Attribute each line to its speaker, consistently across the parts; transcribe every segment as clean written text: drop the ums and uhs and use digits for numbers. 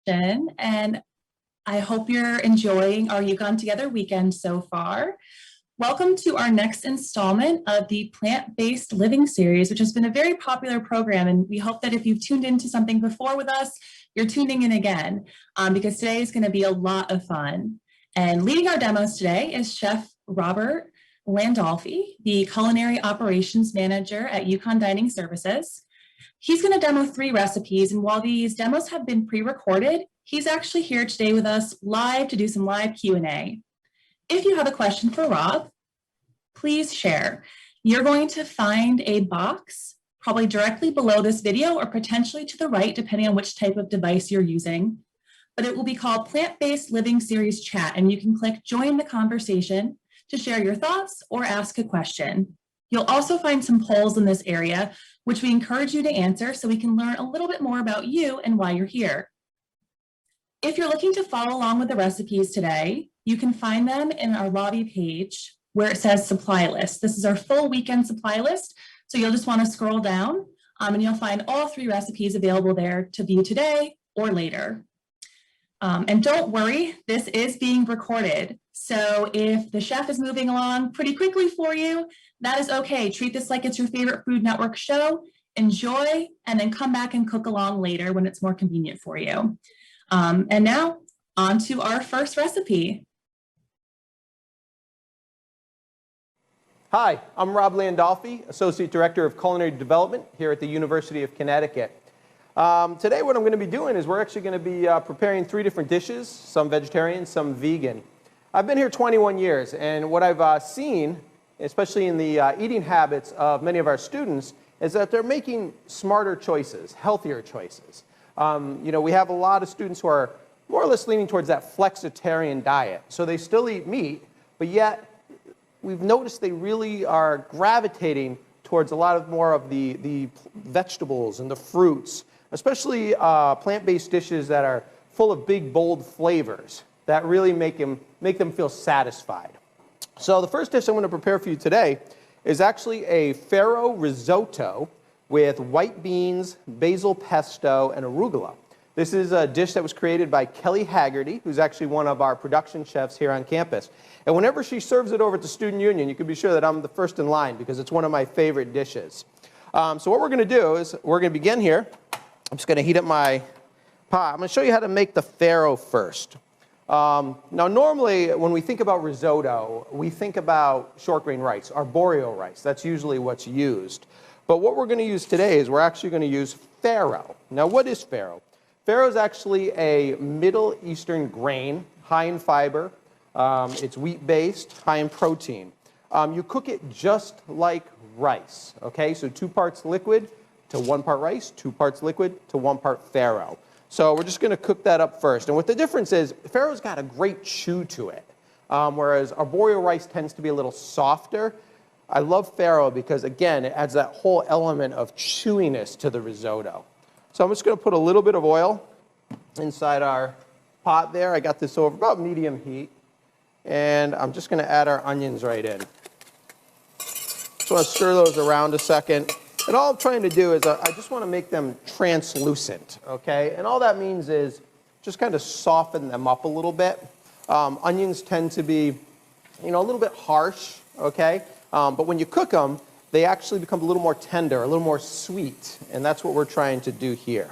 Speaker 1: And I hope you're enjoying our UConn Together weekend so far. Welcome to our next installment of the Plant-Based Living series, which has been a very popular program, and we hope that if you've tuned into something before with us, you're tuning in again, because today is going to be a lot of fun. And leading our demos today is Chef Robert Landolphi, the Culinary Operations Manager at UConn Dining Services. He's going to demo 3 recipes, and while these demos have been pre-recorded, he's actually here today with us live to do some live Q&A. If you have a question for Rob, please share. You're going to find a box probably directly below this video or potentially to the right, depending on which type of device you're using. But it will be called Plant-Based Living Series Chat, and you can click Join the Conversation to share your thoughts or ask a question. You'll also find some polls in this area, which we encourage you to answer so we can learn a little bit more about you and why you're here. If you're looking to follow along with the recipes today, you can find them in our lobby page where it says supply list. This is our full weekend supply list. So you'll just want to scroll down and you'll find all 3 recipes available there to view today or later. And don't worry, this is being recorded. So if the chef is moving along pretty quickly for you, that is okay. Treat this like it's your favorite Food Network show, enjoy, and then come back and cook along later when it's more convenient for you. And now on to our first recipe.
Speaker 2: Hi, I'm Rob Landolphi, Associate Director of Culinary Development here at the University of Connecticut. Today what I'm going to be doing is we're actually going to be preparing 3 different dishes, some vegetarian, some vegan. I've been here 21 years, and what I've seen, especially in the eating habits of many of our students, is that they're making smarter choices, healthier choices. You know, we have a lot of students who are more or less leaning towards that flexitarian diet. So they still eat meat, but yet we've noticed they really are gravitating towards a lot of more of the vegetables and the fruits, especially plant-based dishes that are full of big, bold flavors that really make them feel satisfied. So the first dish I'm going to prepare for you today is actually a Farro Risotto with white beans, basil pesto, and arugula. This is a dish that was created by Kelly Haggerty, who's actually one of our production chefs here on campus. And whenever she serves it over at the Student Union, you can be sure that I'm the first in line because it's one of my favorite dishes. So what we're going to do is we're going to begin here. I'm just going to heat up my pot. I'm going to show you how to make the farro first. Now normally when we think about risotto, we think about short grain rice, arborio rice. That's usually what's used. But what we're going to use today is we're actually going to use farro. Now what is farro? Farro is actually a Middle Eastern grain, high in fiber. It's wheat-based, high in protein. You cook it just like rice, okay? So 2 parts liquid to 1 part rice, 2 parts liquid to 1 part farro. So we're just going to cook that up first. And what the difference is, farro's got a great chew to it, whereas arborio rice tends to be a little softer. I love farro because, again, it adds that whole element of chewiness to the risotto. So I'm just going to put a little bit of oil inside our pot there. I got this over about medium heat. And I'm just going to add our onions right in. Just want to stir those around a second. And all I'm trying to do is I just want to make them translucent, okay? And all that means is just kind of soften them up a little bit. Onions tend to be, you know, a little bit harsh, okay? But when you cook them, they actually become a little more tender, a little more sweet. And that's what we're trying to do here,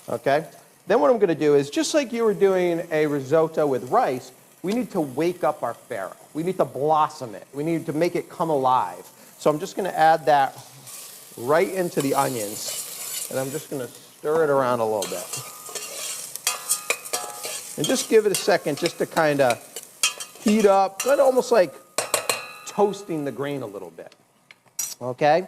Speaker 2: okay? Then what I'm going to do is, just like you were doing a risotto with rice, we need to wake up our farro. We need to blossom it. We need to make it come alive. So I'm just going to add that right into the onions. And I'm just going to stir it around a little bit. And just give it a second just to kind of heat up, but almost like toasting the grain a little bit. Okay?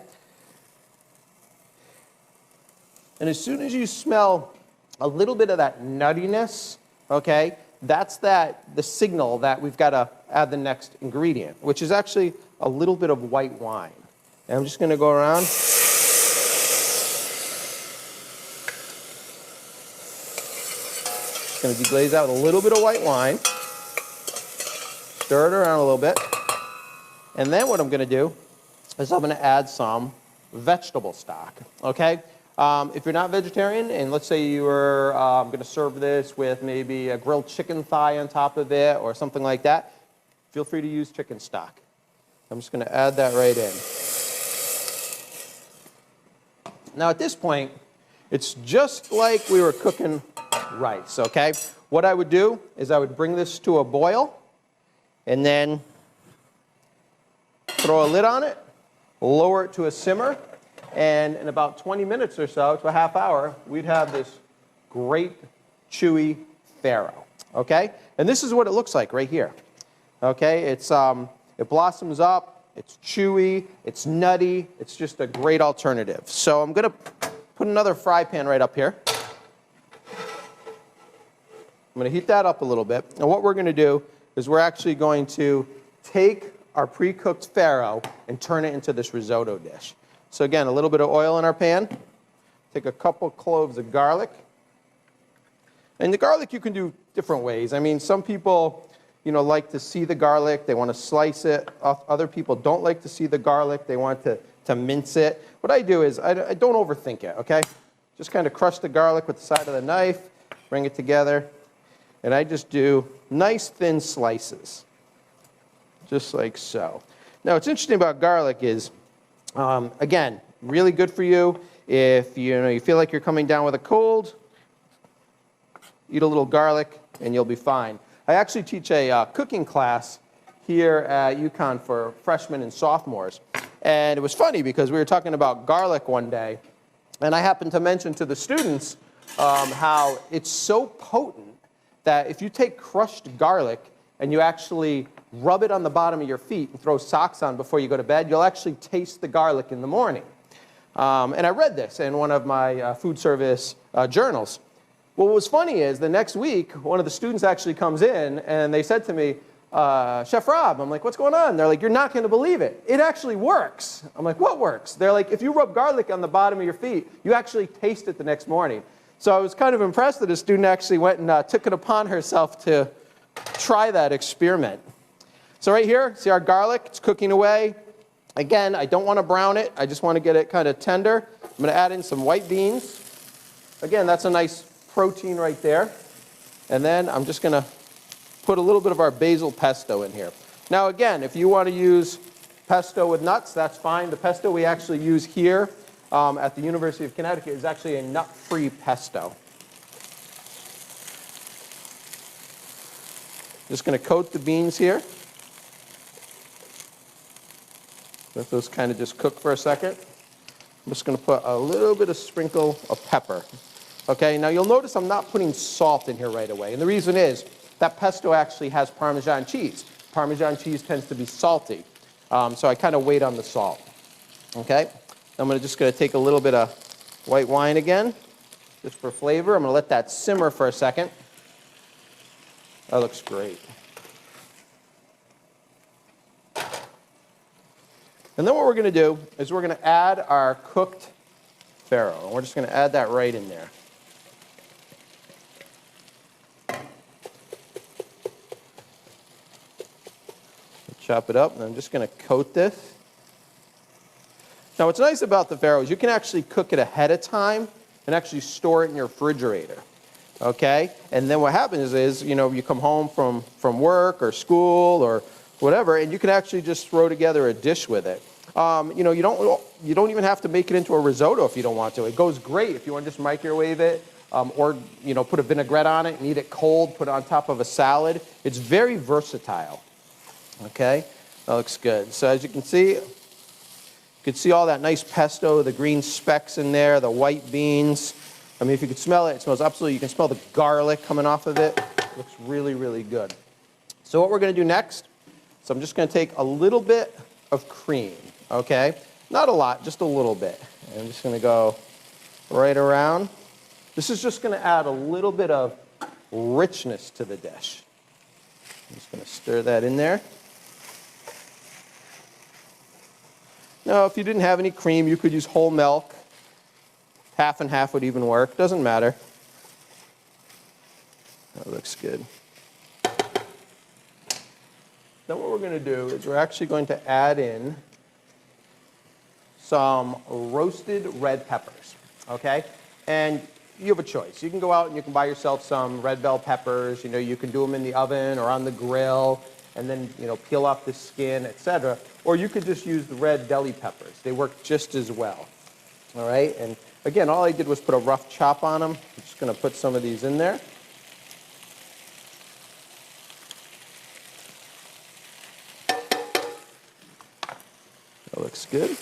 Speaker 2: And as soon as you smell a little bit of that nuttiness, okay, that's the signal that we've got to add the next ingredient, which is actually a little bit of white wine. And I'm just going to go around. Just going to deglaze out with a little bit of white wine. Stir it around a little bit. And then what I'm going to do is I'm going to add some vegetable stock, okay? If you're not vegetarian, and let's say you were going to serve this with maybe a grilled chicken thigh on top of it or something like that, feel free to use chicken stock. I'm just going to add that right in. Now at this point, it's just like we were cooking rice, okay? What I would do is I would bring this to a boil and then throw a lid on it, lower it to a simmer, and in about 20 minutes or so to a half hour, we'd have this great chewy farro, okay? And this is what it looks like right here, okay? It blossoms up, it's chewy, it's nutty, it's just a great alternative. So I'm gonna put another fry pan right up here. I'm gonna heat that up a little bit, and what we're gonna do is we're actually going to take our pre-cooked farro and turn it into this risotto dish. So again, a little bit of oil in our pan. Take a couple cloves of garlic. And the garlic you can do different ways. I mean, some people, like to see the garlic. They want to slice it. Other people don't like to see the garlic. They want to mince it. What I do is I don't overthink it, okay? Just kind of crush the garlic with the side of the knife, bring it together, and I just do nice thin slices, just like so. Now, what's interesting about garlic is, again, really good for you. If you feel like you're coming down with a cold, eat a little garlic and you'll be fine. I actually teach a cooking class here at UConn for freshmen and sophomores. And it was funny because we were talking about garlic one day, and I happened to mention to the students how it's so potent that if you take crushed garlic and you actually rub it on the bottom of your feet and throw socks on before you go to bed, you'll actually taste the garlic in the morning. And I read this in one of my food service journals. Well, what was funny is the next week, one of the students actually comes in and they said to me, Chef Rob, I'm like, what's going on? They're like, you're not going to believe it. It actually works. I'm like, what works? They're like, if you rub garlic on the bottom of your feet, you actually taste it the next morning. So I was kind of impressed that a student actually went and took it upon herself to try that experiment. So right here, see our garlic? It's cooking away. Again, I don't want to brown it. I just want to get it kind of tender. I'm going to add in some white beans. Again, that's a nice protein right there. And then I'm just going to put a little bit of our basil pesto in here. Now again, if you want to use pesto with nuts, that's fine. The pesto we actually use here at the University of Connecticut is actually a nut-free pesto. Just going to coat the beans here. Let those kind of just cook for a second. I'm just going to put a little bit of sprinkle of pepper. Okay, now you'll notice I'm not putting salt in here right away. And the reason is that pesto actually has Parmesan cheese. Parmesan cheese tends to be salty. So I kind of wait on the salt. Okay, I'm just going to take a little bit of white wine again, just for flavor. I'm going to let that simmer for a second. That looks great. And then what we're going to do is we're going to add our cooked farro. And we're just going to add that right in there. Chop it up, and I'm just going to coat this. Now what's nice about the farro is you can actually cook it ahead of time and actually store it in your refrigerator. Okay? And then what happens is, you come home from work or school or whatever, and you can actually just throw together a dish with it. You don't even have to make it into a risotto if you don't want to. It goes great if you want to just microwave it, or put a vinaigrette on it and eat it cold, put it on top of a salad. It's very versatile. Okay, that looks good. So as you can see all that nice pesto, the green specks in there, the white beans. I mean, if you could smell it, it smells absolutely. You can smell the garlic coming off of it. It looks really, really good. So what we're going to do next, so I'm just going to take a little bit of cream, okay? Not a lot, just a little bit. And I'm just going to go right around. This is just going to add a little bit of richness to the dish. I'm just going to stir that in there. Now, if you didn't have any cream, you could use whole milk. Half and half would even work. Doesn't matter. That looks good. Then what we're going to do is we're actually going to add in some roasted red peppers. okay? And you have a choice. You can go out and you can buy yourself some red bell peppers. You know, you can do them in the oven or on the grill and then, you know, peel off the skin, etc. Or you could just use the red deli peppers. They work just as well, all right? And again, all I did was put a rough chop on them. I'm just going to put some of these in there. That looks good.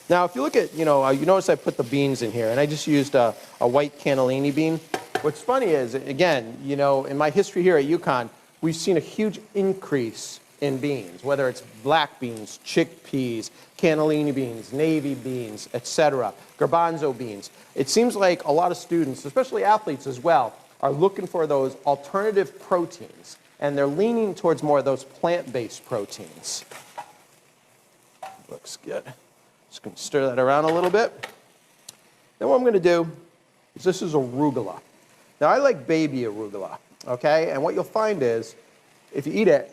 Speaker 2: Now, if you look at, you notice I put the beans in here, and I just used a white cannellini bean. What's funny is, again, you know, in my history here at UConn, we've seen a huge increase in beans, whether it's black beans, chickpeas, cannellini beans, navy beans, etc., garbanzo beans. It seems like a lot of students, especially athletes as well, are looking for those alternative proteins, and they're leaning towards more of those plant-based proteins. Looks good. Just going to stir that around a little bit. Then what I'm going to do is this is arugula. Now, I like baby arugula, okay? And what you'll find is, if you eat it,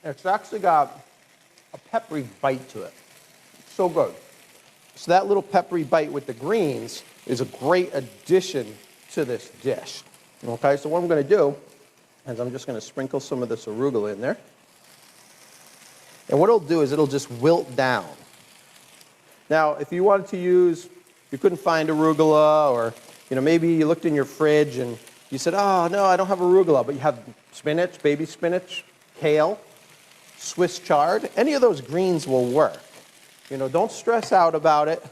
Speaker 2: it's actually got a peppery bite to it. It's so good. So that little peppery bite with the greens is a great addition to this dish, okay? So what I'm going to do is I'm just going to sprinkle some of this arugula in there. And what it'll do is it'll just wilt down. Now, if you wanted to use, you couldn't find arugula, or maybe you looked in your fridge and you said, oh, no, I don't have arugula, but you have spinach, baby spinach, kale, Swiss chard, any of those greens will work. Don't stress out about it.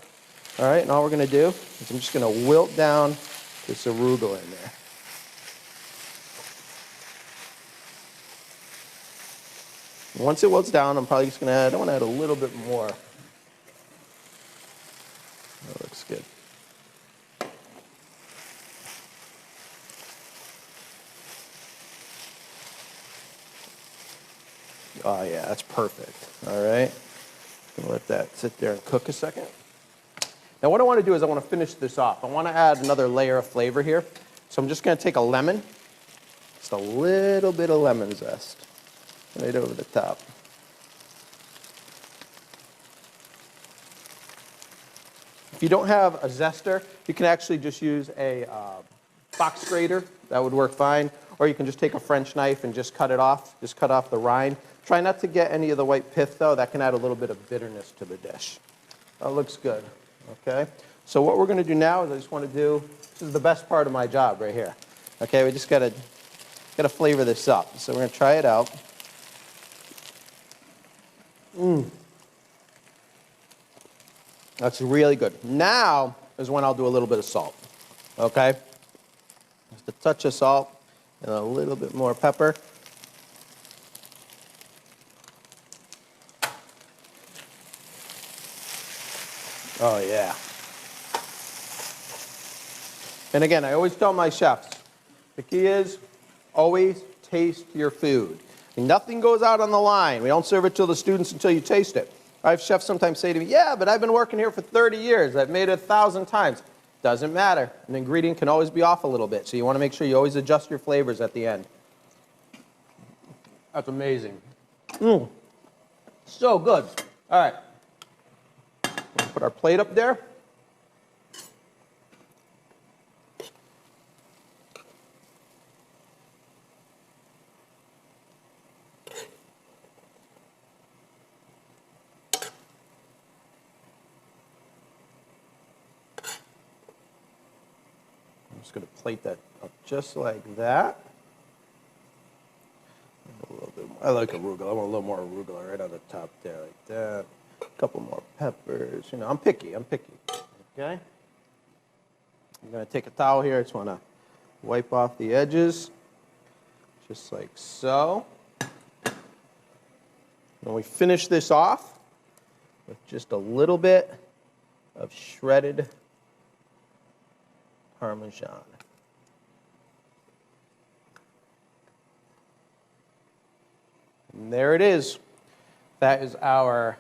Speaker 2: All right, and all we're going to do is I'm just going to wilt down this arugula in there. Once it wilts down, I'm probably just going to add, I want to add a little bit more. That looks good. Oh yeah, that's perfect. All right. I'm going to let that sit there and cook a second. Now what I want to do is I want to finish this off. I want to add another layer of flavor here. So I'm just going to take a lemon, just a little bit of lemon zest. Right over the top. If you don't have a zester, you can actually just use a box grater. That would work fine. Or you can just take a French knife and just cut it off. Just cut off the rind. Try not to get any of the white pith, though. That can add a little bit of bitterness to the dish. That looks good. Okay? So what we're going to do now is I just want to do, this is the best part of my job right here. Okay? We just got to flavor this up. So we're going to try it out. That's really good. Now is when I'll do a little bit of salt. Okay? Just a touch of salt and a little bit more pepper. Oh yeah. And again, I always tell my chefs, the key is always taste your food. Nothing goes out on the line. We don't serve it to the students until you taste it. I have chefs sometimes say to me, yeah, but I've been working here for 30 years. I've made it 1,000 times. Doesn't matter. An ingredient can always be off a little bit, so you want to make sure you always adjust your flavors at the end. That's amazing. So good. All right. We'll put our plate up there. I'm just going to plate that up just like that. A little bit more. I like arugula. I want a little more arugula right on the top there, like that. A couple more peppers. I'm picky. Okay? I'm going to take a towel here. I just want to wipe off the edges, just like so. And we finish this off with just a little bit of shredded Parmesan. And there it is. That is our,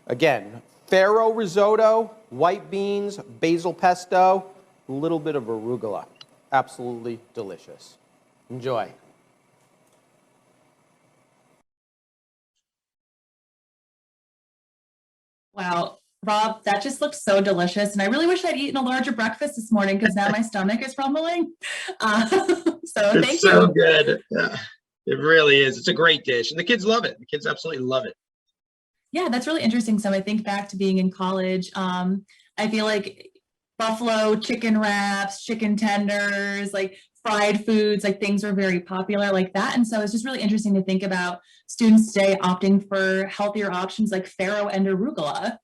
Speaker 2: again, Farro Risotto, white beans, basil pesto, a little bit of arugula. Absolutely delicious. Enjoy.
Speaker 1: Wow, Rob, that just looks so delicious. And I really wish I'd eaten a larger breakfast this morning because now my stomach is rumbling. Uh, so
Speaker 3: It's
Speaker 1: thank
Speaker 3: so
Speaker 1: you.
Speaker 3: good. Yeah, it really is. It's a great dish, and the kids love it. The kids absolutely love it.
Speaker 1: Yeah, that's really interesting. So I think back to being in college. I feel like buffalo chicken wraps, chicken tenders, like fried foods, like things were very popular like that. And so it's just really interesting to think about students today opting for healthier options like farro and arugula.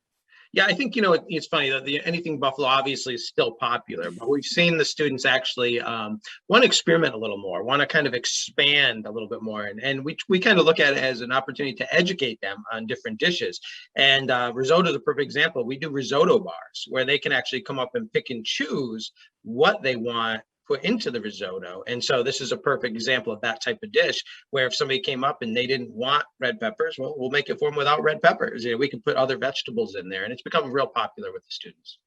Speaker 3: Yeah, I think, it's funny that anything buffalo obviously is still popular, but we've seen the students actually want to experiment a little more, want to kind of expand a little bit more. And we kind of look at it as an opportunity to educate them on different dishes. And risotto is a perfect example. We do risotto bars where they can actually come up and pick and choose what they want put into the risotto. And so this is a perfect example of that type of dish where if somebody came up and they didn't want red peppers, well, we'll make it for them without red peppers. We can put other vegetables in there, and it's become real popular with the students.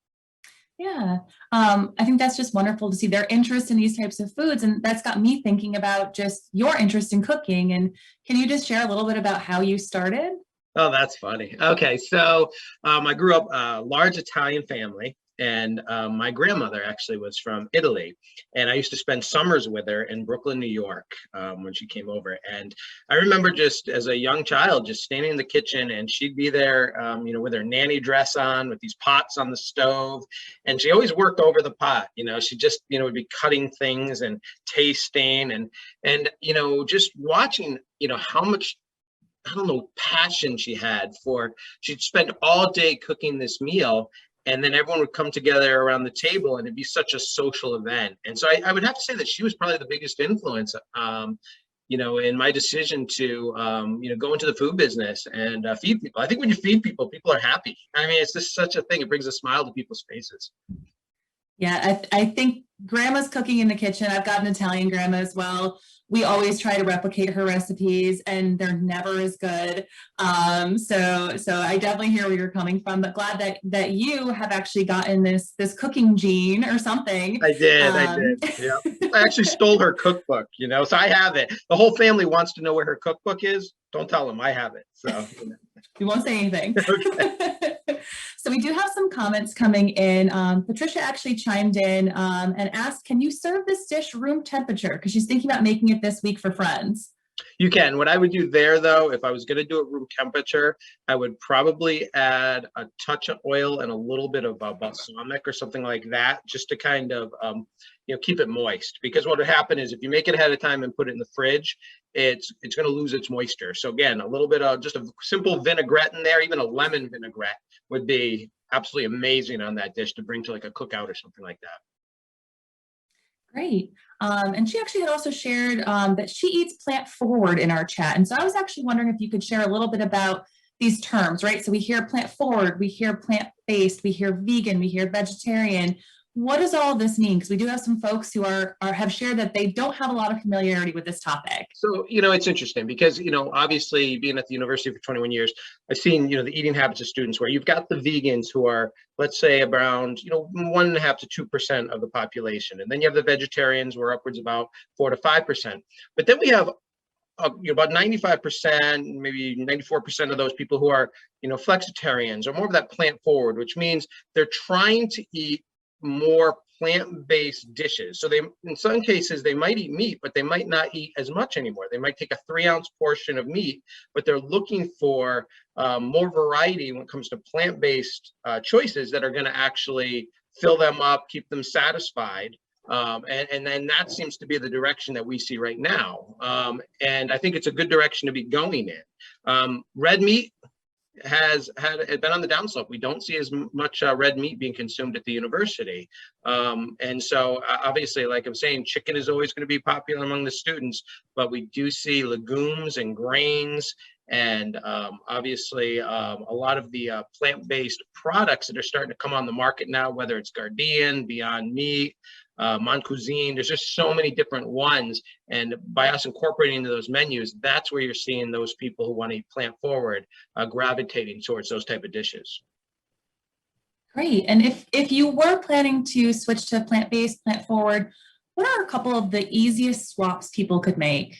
Speaker 1: Yeah, I think that's just wonderful to see their interest in these types of foods. And that's got me thinking about just your interest in cooking. And can you just share a little bit about how you started?
Speaker 3: Oh, that's funny. Okay, so I grew up a large Italian family, and my grandmother actually was from Italy, and I used to spend summers with her in Brooklyn, New York, when she came over. And I remember just as a young child, just standing in the kitchen, and she'd be there, with her nanny dress on, with these pots on the stove, and she always worked over the pot. She just, would be cutting things and tasting, and just watching, how much, I don't know, passion she had for, she'd spend all day cooking this meal, and then everyone would come together around the table and it'd be such a social event. And so I would have to say that she was probably the biggest influence, in my decision to, go into the food business and feed people. I think when you feed people, people are happy. I mean, it's just such a thing. It brings a smile to people's faces.
Speaker 1: Yeah, I think grandma's cooking in the kitchen. I've got an Italian grandma as well. We always try to replicate her recipes and they're never as good. So I definitely hear where you're coming from, but glad that you have actually gotten this cooking gene or something.
Speaker 3: I did. Yeah. I actually stole her cookbook, so I have it. The whole family wants to know where her cookbook is. Don't tell them I have it. So
Speaker 1: we won't say anything.
Speaker 3: Okay.
Speaker 1: So we do have some comments coming in. Patricia actually chimed in and asked, can you serve this dish room temperature? Because she's thinking about making it this week for friends.
Speaker 3: You can. What I would do there, though, if I was going to do it room temperature, I would probably add a touch of oil and a little bit of balsamic or something like that, just to kind of, keep it moist. Because what would happen is if you make it ahead of time and put it in the fridge, it's going to lose its moisture. So again, a little bit of just a simple vinaigrette in there, even a lemon vinaigrette would be absolutely amazing on that dish to bring to like a cookout or something like that.
Speaker 1: Great. And she actually had also shared that she eats plant forward in our chat. And so I was actually wondering if you could share a little bit about these terms, right? So we hear plant forward, we hear plant-based, we hear vegan, we hear vegetarian. What does all this mean? Because we do have some folks who have shared that they don't have a lot of familiarity with this topic.
Speaker 3: So, it's interesting because, obviously being at the university for 21 years, I've seen, the eating habits of students where you've got the vegans who are, let's say around, 1.5 to 2% of the population. And then you have the vegetarians who are upwards about 4 to 5%. But then we have about 95%, maybe 94% of those people who are, flexitarians or more of that plant forward, which means they're trying to eat more plant-based dishes. So they, in some cases, they might eat meat, but they might not eat as much anymore. They might take a 3-ounce portion of meat, but they're looking for more variety when it comes to plant-based choices that are going to actually fill them up, keep them satisfied. And then that seems to be the direction that we see right now. And I think it's a good direction to be going in. Red meat has been on the downslope. We don't see as much red meat being consumed at the university. And so obviously, like I'm saying, chicken is always going to be popular among the students, but we do see legumes and grains and obviously a lot of the plant-based products that are starting to come on the market now, whether it's Gardein, Beyond Meat, Mon Cuisine, there's just so many different ones. And by us incorporating into those menus, that's where you're seeing those people who want to eat plant forward gravitating towards those type of dishes.
Speaker 1: Great. And if you were planning to switch to plant-based, plant forward, what are a couple of the easiest swaps people could make?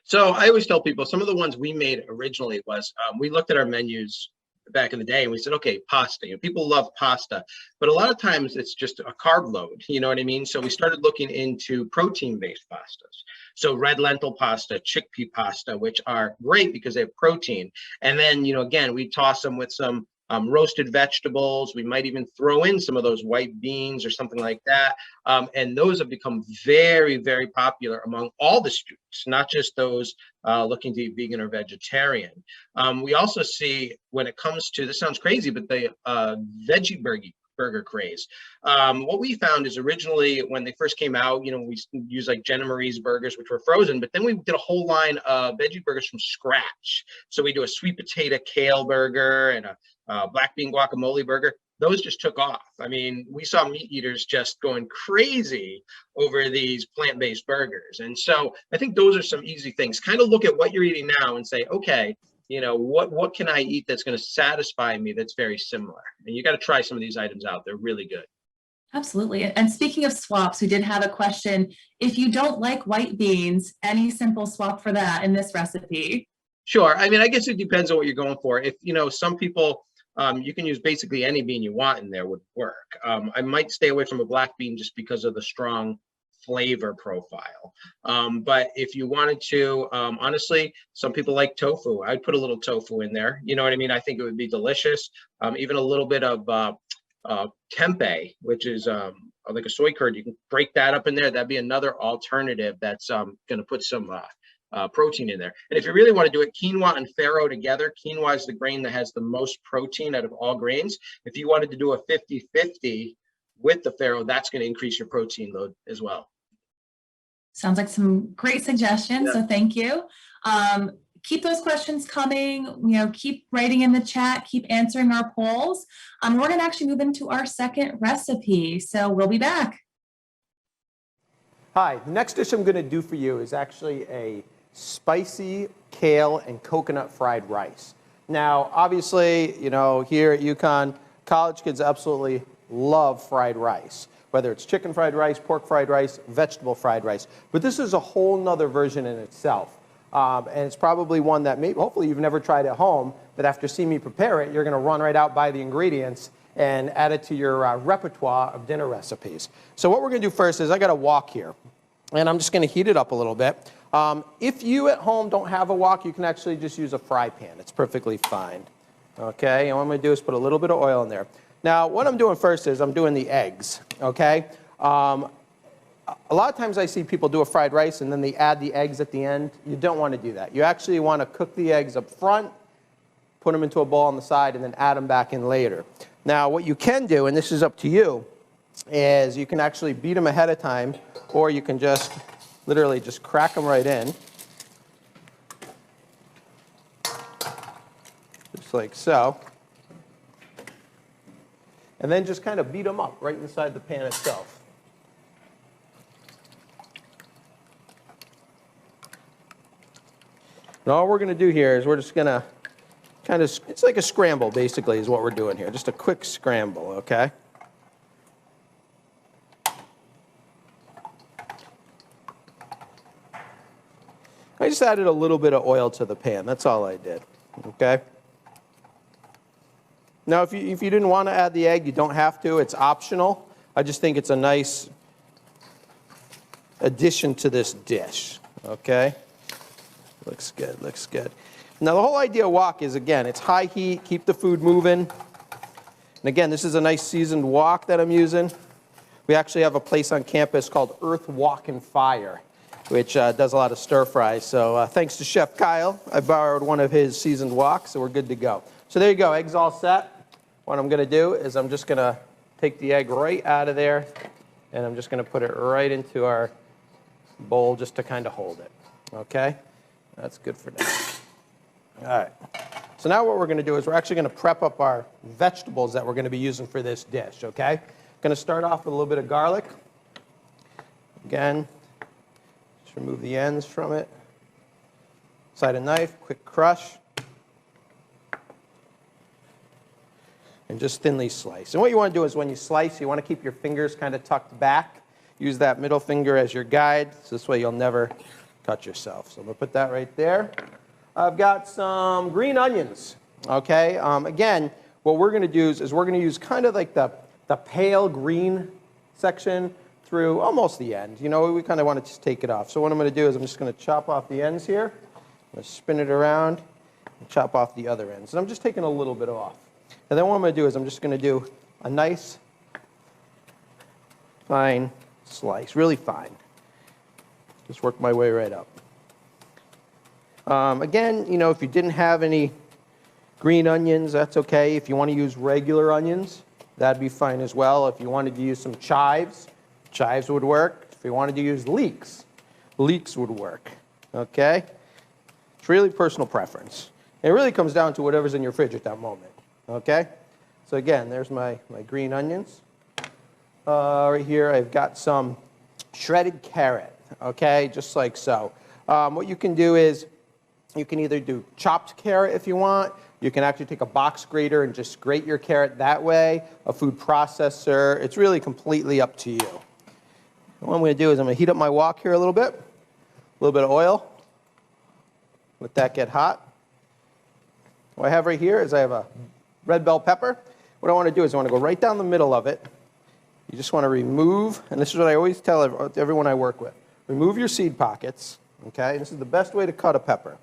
Speaker 3: So I always tell people some of the ones we made originally was we looked at our menus back in the day, and we said, okay, pasta. You know, people love pasta, but a lot of times it's just a carb load. You know what I mean? So we started looking into protein-based pastas. So red lentil pasta, chickpea pasta, which are great because they have protein. And then, you know, again, we toss them with some roasted vegetables. We might even throw in some of those white beans or something like that. And those have become very, very popular among all the students, not just those looking to eat vegan or vegetarian. We also see, when it comes to, this sounds crazy, but the veggie burger craze. What we found is, originally when they first came out, you know, we used like Jenna Marie's burgers, which were frozen, but then we did a whole line of veggie burgers from scratch. So we do a sweet potato kale burger and a black bean guacamole burger. Those just took off. I mean, we saw meat eaters just going crazy over these plant-based burgers. And so I think those are some easy things. Kind of look at what you're eating now and say, okay, you know, what can I eat that's going to satisfy me that's very similar? And you got to try some of these items out. They're really good.
Speaker 1: Absolutely. And speaking of swaps, we did have a question. If you don't like white beans, any simple swap for that in this recipe?
Speaker 3: Sure. I mean, I guess it depends on what you're going for. If, you know, some people, you can use basically any bean you want in there would work. I might stay away from a black bean just because of the strong flavor profile. But if you wanted to, honestly, some people like tofu. I'd put a little tofu in there. You know what I mean? I think it would be delicious. Even a little bit of tempeh, which is like a soy curd. You can break that up in there. That'd be another alternative that's going to put some protein in there. And if you really want to do it, quinoa and farro together. Quinoa is the grain that has the most protein out of all grains. If you wanted to do a 50-50 with the farro, that's going to increase your protein load as well.
Speaker 1: Sounds like some great suggestions. Yeah. So thank you. Keep those questions coming, you know, keep writing in the chat, keep answering our polls. We're going to actually move into our second recipe. So we'll be back.
Speaker 2: Hi, the next dish I'm going to do for you is actually a spicy kale and coconut fried rice. Now, obviously, you know, here at UConn, college kids absolutely love fried rice, whether it's chicken fried rice, pork fried rice, vegetable fried rice. But this is a whole nother version in itself. And it's probably one that maybe, hopefully you've never tried at home, but after seeing me prepare it, you're going to run right out, buy the ingredients, and add it to your repertoire of dinner recipes. So what we're going to do first is I got a wok here, and I'm just going to heat it up a little bit. If you at home don't have a wok, you can actually just use a fry pan. It's perfectly fine. Okay, and what I'm going to do is put a little bit of oil in there. Now, what I'm doing first is I'm doing the eggs, okay? A lot of times I see people do a fried rice and then they add the eggs at the end. You don't want to do that. You actually want to cook the eggs up front, put them into a bowl on the side, and then add them back in later. Now, what you can do, and this is up to you, is you can actually beat them ahead of time, or you can just literally just crack them right in. Just like so. And then just kind of beat them up right inside the pan itself. And all we're going to do here is we're just going to kind of, it's like a scramble basically is what we're doing here. Just a quick scramble, okay? I just added a little bit of oil to the pan. That's all I did, okay? Now, if you didn't want to add the egg, you don't have to. It's optional. I just think it's a nice addition to this dish, okay? Looks good, looks good. Now, the whole idea of wok is, again, it's high heat, keep the food moving. And again, this is a nice seasoned wok that I'm using. We actually have a place on campus called Earth Wok and Fire, which does a lot of stir fries. So thanks to Chef Kyle, I borrowed one of his seasoned woks, so we're good to go. So there you go, eggs all set. What I'm going to do is I'm just going to take the egg right out of there, and I'm just going to put it right into our bowl just to kind of hold it, okay? That's good for now. All right. So now what we're going to do is we're actually going to prep up our vegetables that we're going to be using for this dish, okay? Going to start off with a little bit of garlic. Again, just remove the ends from it. Side of knife, quick crush. And just thinly slice. And what you want to do is when you slice, you want to keep your fingers kind of tucked back. Use that middle finger as your guide. So this way you'll never cut yourself. So I'm going to put that right there. I've got some green onions. Okay, again, what we're going to do is we're going to use kind of like the pale green section through almost the end. You know, we kind of want to just take it off. So what I'm going to do is I'm just going to chop off the ends here. I'm going to spin it around and chop off the other ends. And I'm just taking a little bit off. And then what I'm going to do is I'm just going to do a nice fine slice, really fine. Just work my way right up. Again, you know, if you didn't have any green onions, that's okay. If you want to use regular onions, that'd be fine as well. If you wanted to use some chives, chives would work. If you wanted to use leeks, leeks would work. Okay? It's really personal preference. It really comes down to whatever's in your fridge at that moment. Okay? So again, there's my green onions. Right here, I've got some shredded carrot. Okay? Just like so. What you can do is you can either do chopped carrot if you want. You can actually take a box grater and just grate your carrot that way, a food processor. It's really completely up to you. What I'm going to do is I'm going to heat up my wok here a little bit of oil. Let that get hot. What I have right here is I have a red bell pepper. What I want to do is I want to go right down the middle of it. You just want to remove, and this is what I always tell everyone I work with, remove your seed pockets. Okay, this is the best way to cut a pepper.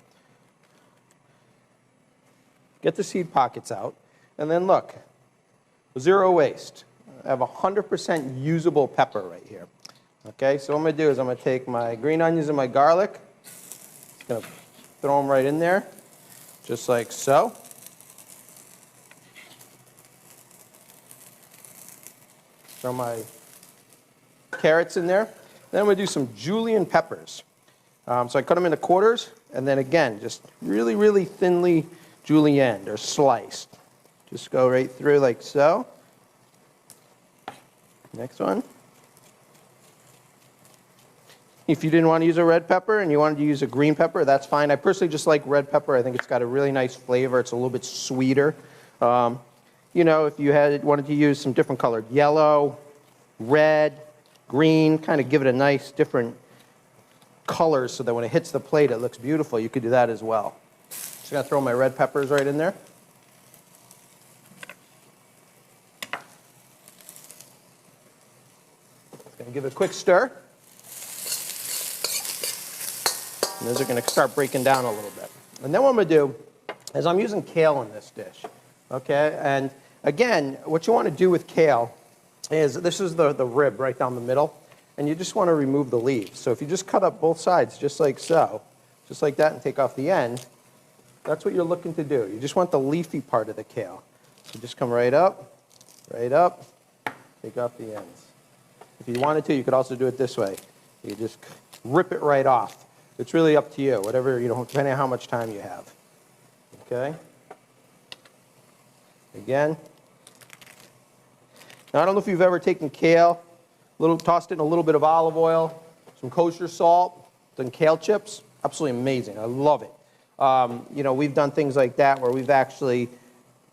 Speaker 2: Get the seed pockets out, and then look, zero waste. I have 100% usable pepper right here. Okay, so what I'm going to do is I'm going to take my green onions and my garlic. Just going to throw them right in there, just like so. Throw my carrots in there. Then I'm going to do some julienne peppers. So I cut them into quarters, and then again, just really, really thinly julienned or sliced. Just go right through like so. Next one. If you didn't want to use a red pepper and you wanted to use a green pepper, that's fine. I personally just like red pepper. I think it's got a really nice flavor. It's a little bit sweeter. You know, if you wanted to use some different colored yellow, red, green, kind of give it a nice different colors so that when it hits the plate it looks beautiful, you could do that as well. Just going to throw my red peppers right in there. Going to give it a quick stir. And those are going to start breaking down a little bit. And then what I'm going to do is I'm using kale in this dish. Okay, and again, what you want to do with kale is, this is the rib right down the middle, and you just want to remove the leaves. So if you just cut up both sides just like so, just like that, and take off the end, that's what you're looking to do. You just want the leafy part of the kale. So just come right up, take off the ends. If you wanted to, you could also do it this way. You just rip it right off. It's really up to you, whatever, you know, depending on how much time you have. Okay? Again. Now, I don't know if you've ever taken kale, tossed it in a little bit of olive oil, some kosher salt, done kale chips. Absolutely amazing. I love it. You know, we've done things like that where we've actually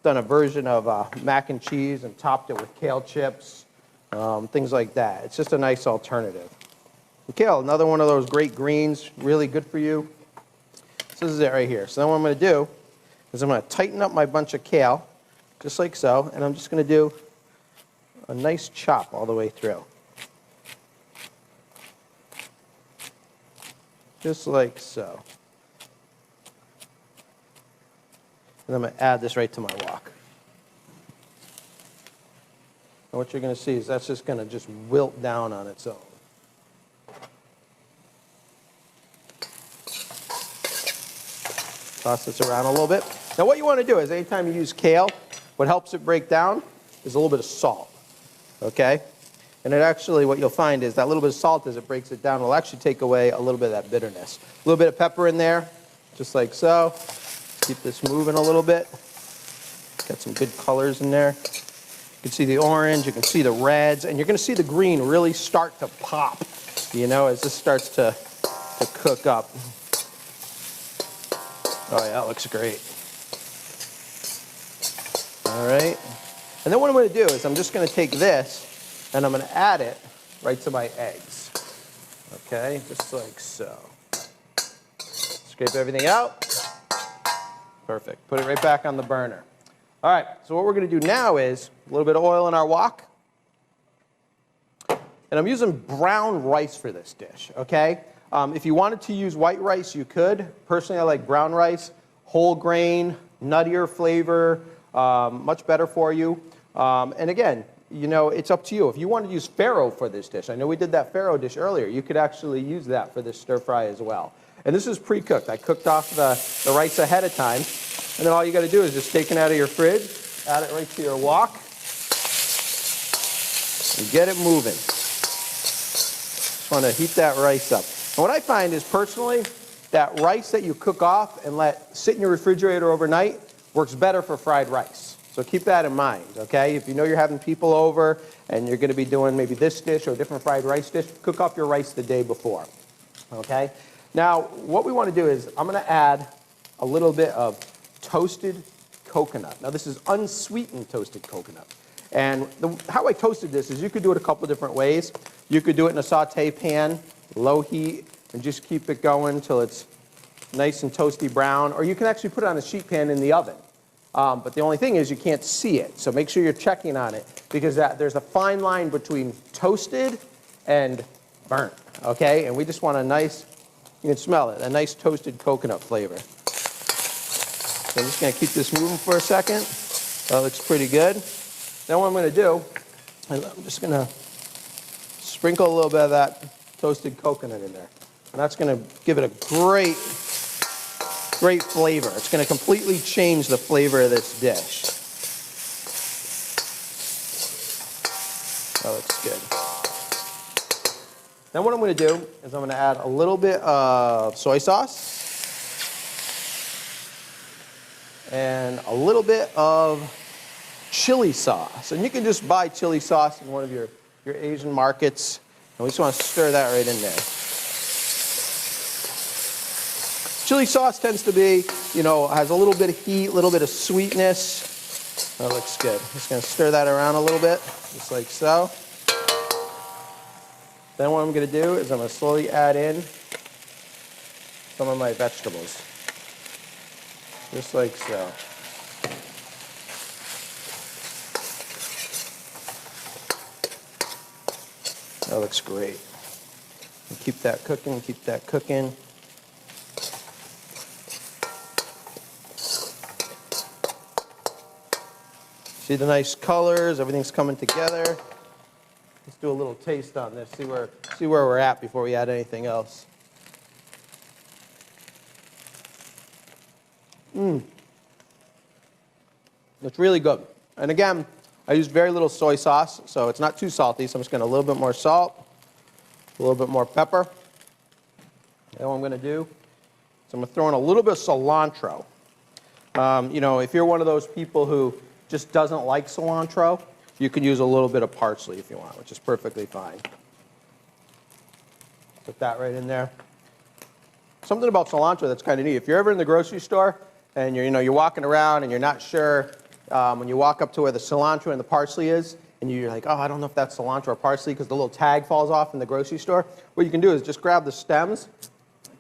Speaker 2: done a version of mac and cheese and topped it with kale chips, things like that. It's just a nice alternative. And kale, another one of those great greens, really good for you. So this is it right here. So then what I'm going to do is I'm going to tighten up my bunch of kale, just like so, and I'm just going to do a nice chop all the way through. Just like so. And I'm going to add this right to my wok. And what you're going to see is that's just going to just wilt down on its own. Toss this around a little bit. Now what you want to do is anytime you use kale, what helps it break down is a little bit of salt. Okay? And it actually, what you'll find is that little bit of salt, as it breaks it down, will actually take away a little bit of that bitterness. A little bit of pepper in there, just like so. Keep this moving a little bit. Got some good colors in there. You can see the orange, you can see the reds, and you're going to see the green really start to pop, you know, as this starts to cook up. Oh yeah, that looks great. All right. And then what I'm going to do is I'm just going to take this and I'm going to add it right to my eggs. Okay, just like so. Scrape everything out. Perfect. Put it right back on the burner. All right, so what we're going to do now is a little bit of oil in our wok. And I'm using brown rice for this dish, okay? If you wanted to use white rice, you could. Personally, I like brown rice, whole grain, nuttier flavor, much better for you. And again, you know, it's up to you. If you want to use farro for this dish, I know we did that farro dish earlier, you could actually use that for this stir fry as well. And this is pre-cooked. I cooked off the rice ahead of time. And then all you got to do is just take it out of your fridge, add it right to your wok, and get it moving. Just want to heat that rice up. And what I find is personally, that rice that you cook off and let sit in your refrigerator overnight works better for fried rice. So keep that in mind, okay? If you know you're having people over and you're going to be doing maybe this dish or a different fried rice dish, cook off your rice the day before, okay? Now, what we want to do is I'm going to add a little bit of toasted coconut. Now, this is unsweetened toasted coconut. And how I toasted this is you could do it a couple different ways. You could do it in a saute pan, low heat, and just keep it going until it's nice and toasty brown. Or you can actually put it on a sheet pan in the oven. But the only thing is you can't see it. So make sure you're checking on it because there's a fine line between toasted and burnt, okay? And we just want a nice, you can smell it, a nice toasted coconut flavor. So I'm just going to keep this moving for a second. That looks pretty good. Then what I'm going to do is I'm just going to sprinkle a little bit of that toasted coconut in there. And that's going to give it a great flavor. It's going to completely change the flavor of this dish. That looks good. Then what I'm going to do is I'm going to add a little bit of soy sauce and a little bit of chili sauce. And you can just buy chili sauce in one of your Asian markets. And we just want to stir that right in there. Chili sauce tends to be, you know, has a little bit of heat, a little bit of sweetness. That looks good. Just going to stir that around a little bit, just like so. Then what I'm going to do is I'm going to slowly add in some of my vegetables. Just like so. That looks great. And keep that cooking, keep that cooking. See the nice colors, everything's coming together. Let's do a little taste on this, see where we're at before we add anything else. It's really good. And again, I use very little soy sauce, so it's not too salty, so I'm just going to a little bit more salt, a little bit more pepper. And what I'm going to do is I'm going to throw in a little bit of cilantro. You know, if you're one of those people who just doesn't like cilantro, you can use a little bit of parsley if you want, which is perfectly fine. Put that right in there. Something about cilantro that's kind of neat. If you're ever in the grocery store and you're walking around and you're not sure, when you walk up to where the cilantro and the parsley is, and you're like, oh, I don't know if that's cilantro or parsley because the little tag falls off in the grocery store, what you can do is just grab the stems,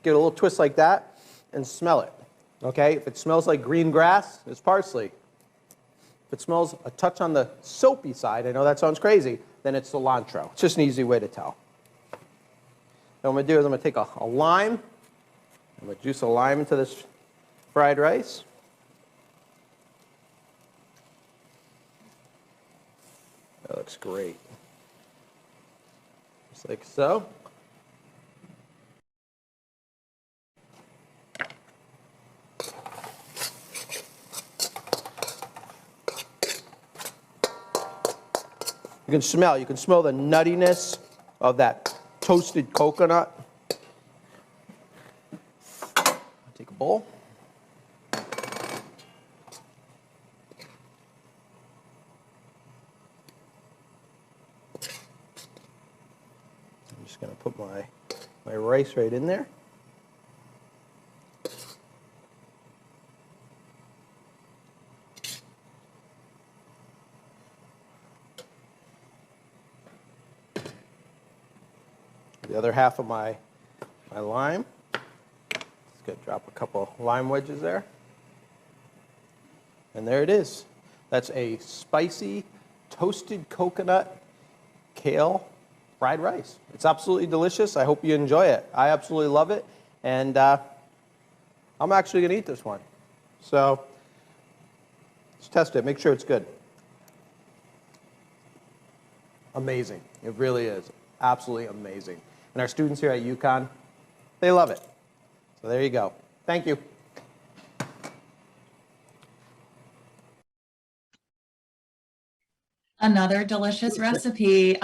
Speaker 2: give it a little twist like that, and smell it. Okay? If it smells like green grass, it's parsley. If it smells a touch on the soapy side, I know that sounds crazy, then it's cilantro. It's just an easy way to tell. Now what I'm going to do is I'm going to take a lime. I'm going to juice a lime into this fried rice. That looks great. Just like so. You can smell the nuttiness of that toasted coconut. Take a bowl. I'm just going to put my rice right in there. The other half of my lime. Just going to drop a couple lime wedges there. And there it is. That's a spicy toasted coconut kale fried rice. It's absolutely delicious. I hope you enjoy it. I absolutely love it. And I'm actually going to eat this one. So let's test it. Make sure it's good. Amazing. It really is. Absolutely amazing. And our students here at UConn, they love it. So there you go. Thank you.
Speaker 1: Another delicious recipe.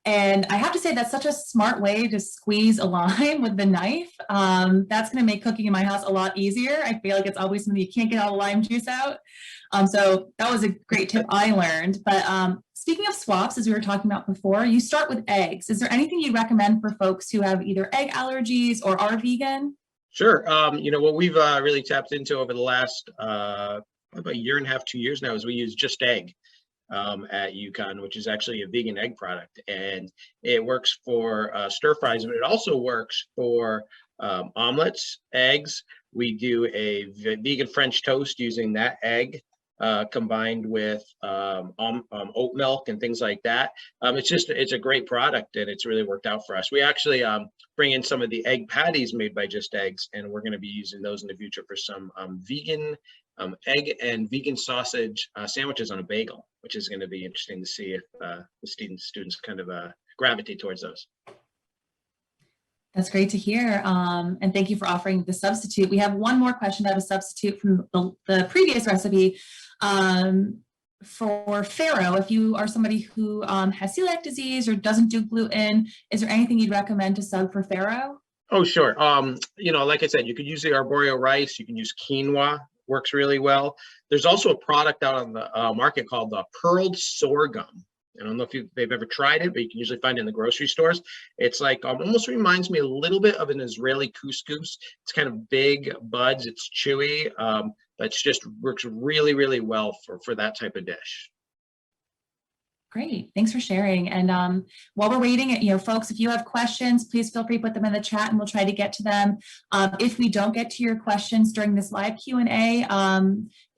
Speaker 1: And I have to say that's such a smart way to squeeze a lime with the knife. That's going to make cooking in my house a lot easier. I feel like it's always something you can't get all the lime juice out. So that was a great tip I learned. But speaking of swaps, as we were talking about before, you start with eggs. Is there anything you recommend for folks who have either egg allergies or are vegan?
Speaker 3: Sure. What we've really tapped into over the last about a year and a half, 2 years now is we use Just Egg at UConn, which is actually a vegan egg product. And it works for stir fries, but it also works for omelets, eggs. We do a vegan French toast using that egg combined with oat milk and things like that. It's a great product, and it's really worked out for us. We actually bring in some of the egg patties made by Just Eggs, and we're going to be using those in the future for some vegan egg and vegan sausage sandwiches on a bagel, which is going to be interesting to see if the students kind of gravitate towards those.
Speaker 1: That's great to hear. And thank you for offering the substitute. We have one more question about a substitute from the previous recipe. For Farro, if you are somebody who has celiac disease or doesn't do gluten, is there anything you'd recommend to sub for Farro?
Speaker 3: Oh, sure. Like I said, you could use the arborio rice. You can use quinoa. Works really well. There's also a product out on the market called the pearled sorghum. I don't know if they've ever tried it, but you can usually find it in the grocery stores. It's like almost reminds me a little bit of an Israeli couscous. It's kind of big buds. It's chewy, but it's just works really, really well for that type of dish.
Speaker 1: Great, thanks for sharing. And while we're waiting, folks, if you have questions, please feel free to put them in the chat and we'll try to get to them. If we don't get to your questions during this live Q&A,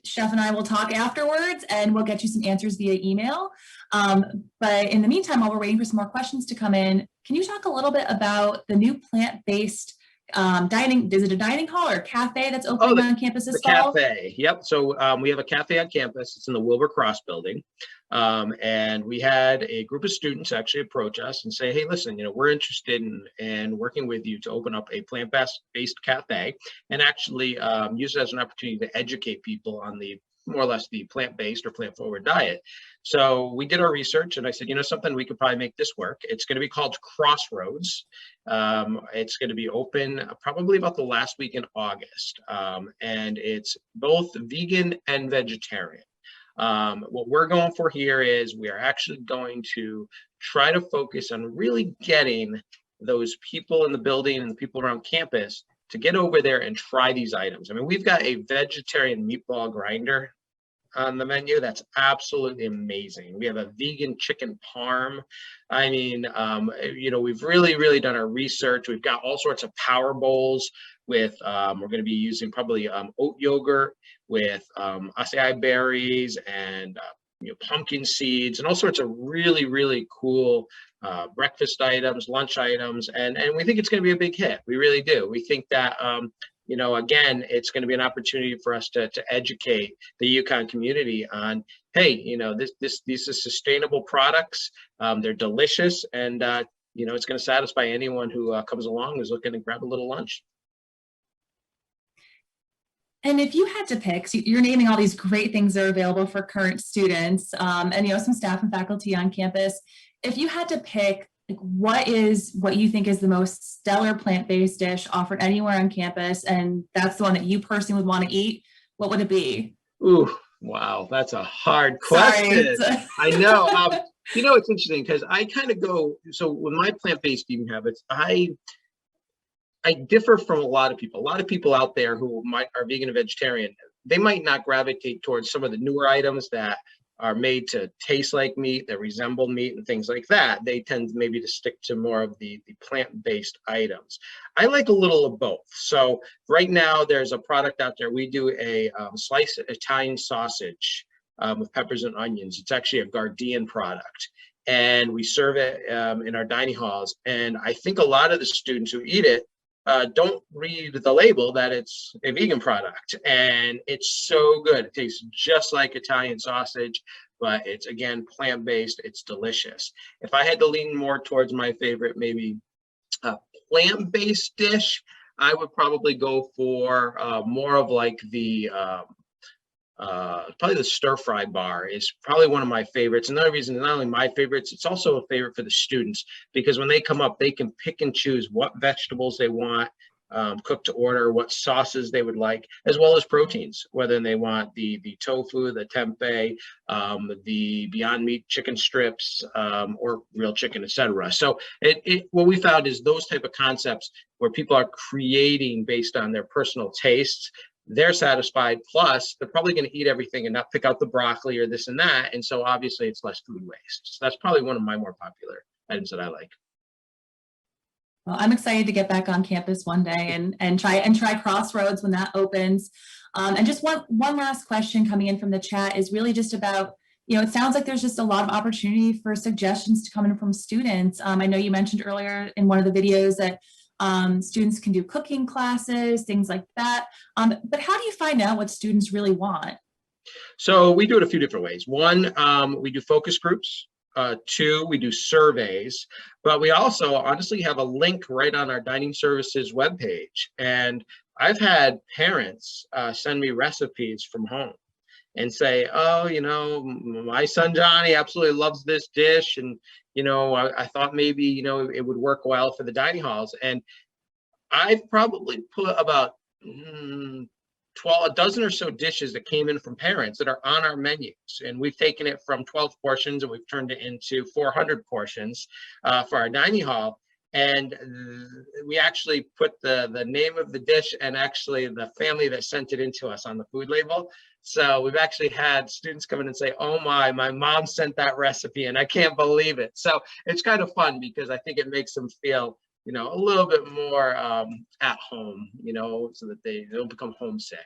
Speaker 1: Chef and I will talk afterwards and we'll get you some answers via email. But in the meantime, while we're waiting for some more questions to come in, can you talk a little bit about the new plant-based dining? Is it a dining hall or a cafe that's opening on campus this fall?
Speaker 3: The cafe, yep. So we have a cafe on campus. It's in the Wilbur Cross building. And we had a group of students actually approach us and say, hey, listen, we're interested in working with you to open up a plant-based cafe and actually use it as an opportunity to educate people on the more or less the plant-based or plant-forward diet. So we did our research and I said, something, we could probably make this work. It's going to be called Crossroads. It's going to be open probably about the last week in August. And it's both vegan and vegetarian. What we're going for here is we are actually going to try to focus on really getting those people in the building and the people around campus to get over there and try these items. I mean, we've got a vegetarian meatball grinder on the menu that's absolutely amazing. We have a vegan chicken parm. I mean, we've really done our research. We've got all sorts of power bowls with, we're going to be using probably oat yogurt with acai berries and pumpkin seeds and all sorts of really cool breakfast items, lunch items, and we think it's going to be a big hit. We really do. We think that again, it's going to be an opportunity for us to educate the UConn community on, hey, these are sustainable products. They're delicious, and it's going to satisfy anyone who comes along who's looking to grab a little lunch.
Speaker 1: And if you had to pick, so you're naming all these great things that are available for current students and some staff and faculty on campus. If you had to pick, what you think is the most stellar plant-based dish offered anywhere on campus, and that's the one that you personally would want to eat, what would it be?
Speaker 3: Ooh, wow, that's a hard question. I know. It's interesting because I kind of go, so with my plant-based eating habits, I differ from a lot of people. A lot of people out there who are vegan and vegetarian, they might not gravitate towards some of the newer items that are made to taste like meat, that resemble meat and things like that, they tend maybe to stick to more of the plant-based items. I like a little of both. So right now there's a product out there. We do a sliced Italian sausage with peppers and onions. It's actually a Guardian product. And we serve it in our dining halls. And I think a lot of the students who eat it don't read the label that it's a vegan product, and it's so good. It tastes just like Italian sausage, but it's, again, plant-based. It's delicious. If I had to lean more towards my favorite, maybe plant-based dish, I would probably go for more of like the probably the stir fry bar is probably one of my favorites. Another reason, not only my favorites, it's also a favorite for the students, because when they come up, they can pick and choose what vegetables they want cooked to order, what sauces they would like, as well as proteins, whether they want the tofu, the tempeh, the Beyond Meat chicken strips, or real chicken, etc. So what we found is those type of concepts where people are creating based on their personal tastes, they're satisfied, plus they're probably going to eat everything and not pick out the broccoli or this and that. And so obviously it's less food waste. So that's probably one of my more popular items that I like.
Speaker 1: Well, I'm excited to get back on campus one day and try Crossroads when that opens. And just one last question coming in from the chat is really just about, it sounds like there's just a lot of opportunity for suggestions to come in from students. I know you mentioned earlier in one of the videos that students can do cooking classes, things like that. But how do you find out what students really want?
Speaker 3: So we do it a few different ways. One, we do focus groups. Two, we do surveys, but we also honestly have a link right on our dining services webpage. And I've had parents send me recipes from home and say, oh, my son Johnny absolutely loves this dish. And, I thought maybe, it would work well for the dining halls. And I've probably put about 12, a dozen or so dishes that came in from parents that are on our menus. And we've taken it from 12 portions and we've turned it into 400 portions for our dining hall. And we actually put the name of the dish and actually the family that sent it into us on the food label. So we've actually had students come in and say, oh my mom sent that recipe and I can't believe it. So it's kind of fun because I think it makes them feel, a little bit more at home, so that they don't become homesick.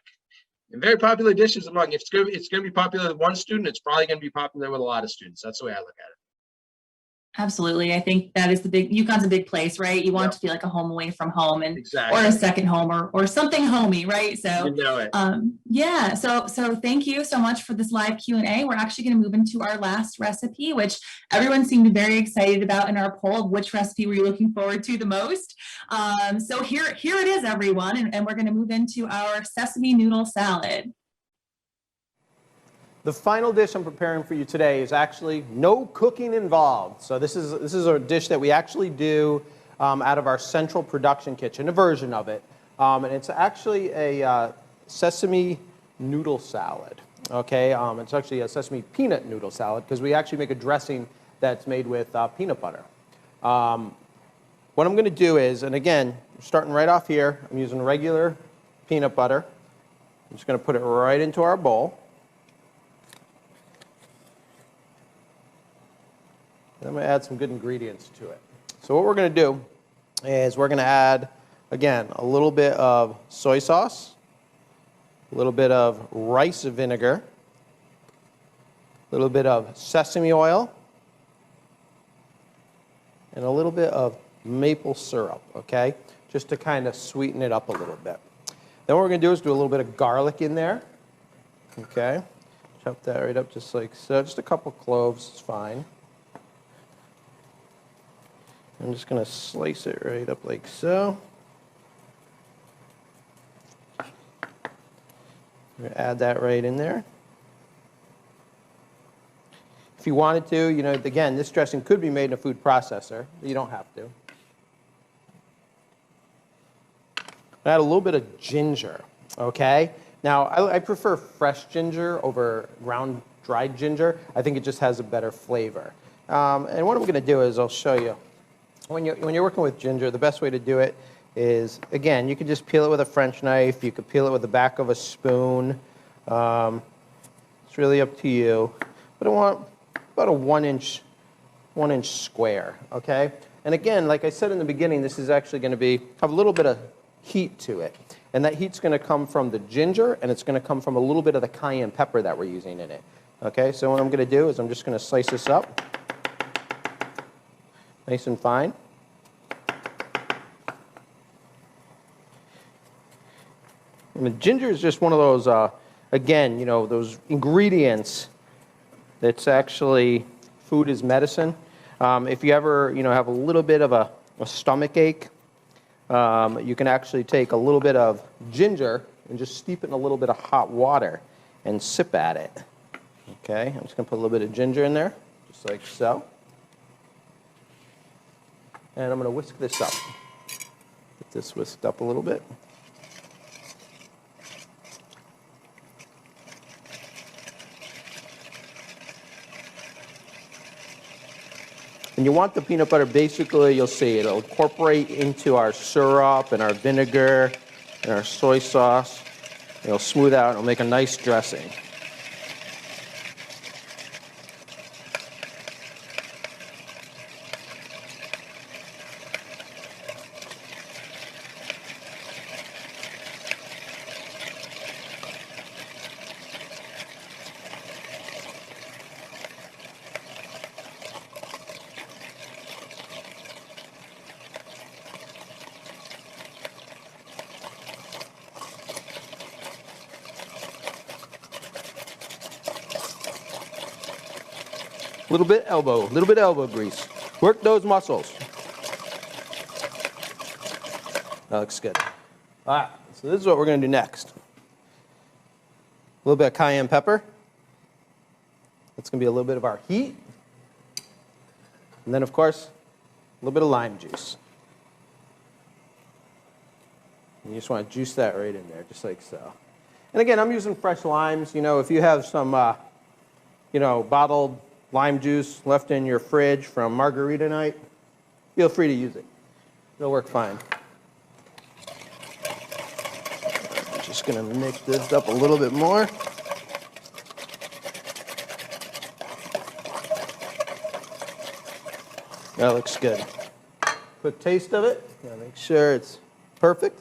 Speaker 3: And very popular dishes among, if it's going to be popular with one student, it's probably going to be popular with a lot of students. That's the way I look at it.
Speaker 1: Absolutely. I think that is UConn's a big place, right? You want it to be like a home away from home and
Speaker 3: exactly.
Speaker 1: Or a second home or something homey, right? So
Speaker 3: it.
Speaker 1: Yeah. So thank you so much for this live Q&A. We're actually going to move into our last recipe, which everyone seemed very excited about in our poll of which recipe were you looking forward to the most. So here it is, everyone, and we're going to move into our sesame noodle salad.
Speaker 2: The final dish I'm preparing for you today is actually no cooking involved. So this is a dish that we actually do out of our central production kitchen, a version of it. And it's actually a sesame noodle salad. Okay, it's actually a sesame peanut noodle salad because we actually make a dressing that's made with peanut butter. What I'm going to do is, and again, starting right off here, I'm using regular peanut butter. I'm just going to put it right into our bowl. I'm going to add some good ingredients to it. So what we're going to do is we're going to add, again, a little bit of soy sauce, a little bit of rice vinegar, a little bit of sesame oil, and a little bit of maple syrup, okay? Just to kind of sweeten it up a little bit. Then what we're going to do is do a little bit of garlic in there, okay? Chop that right up just like so. Just a couple cloves is fine. I'm just going to slice it right up like so. I'm going to add that right in there. If you wanted to, again, this dressing could be made in a food processor. You don't have to. Add a little bit of ginger, okay? Now, I prefer fresh ginger over ground dried ginger. I think it just has a better flavor. And what I'm going to do is I'll show you. When you're working with ginger, the best way to do it is, again, you can just peel it with a French knife. You could peel it with the back of a spoon. It's really up to you. but I want about a 1-inch square, okay? And again, like I said in the beginning, this is actually going to have a little bit of heat to it. And that heat's going to come from the ginger, and it's going to come from a little bit of the cayenne pepper that we're using in it. Okay, so what I'm going to do is I'm just going to slice this up nice and fine. And the ginger is just one of those, again, you know, those ingredients that's actually food is medicine. If you ever, you know, have a little bit of a stomach ache, you can actually take a little bit of ginger and just steep it in a little bit of hot water and sip at it. Okay, I'm just going to put a little bit of ginger in there, just like so. And I'm going to whisk this up. Get this whisked up a little bit. And you want the peanut butter, basically, you'll see it'll incorporate into our syrup and our vinegar and our soy sauce. It'll smooth out, it'll make a nice dressing. Little bit elbow grease. Work those muscles. That looks good. All right, so this is what we're going to do next. A little bit of cayenne pepper. That's going to be a little bit of our heat. And then, of course, a little bit of lime juice. And you just want to juice that right in there, just like so. And again, I'm using fresh limes. You know, if you have some, you know, bottled lime juice left in your fridge from margarita night, feel free to use it. It'll work fine. I'm just going to mix this up a little bit more. That looks good. Quick taste of it. Gotta make sure it's perfect.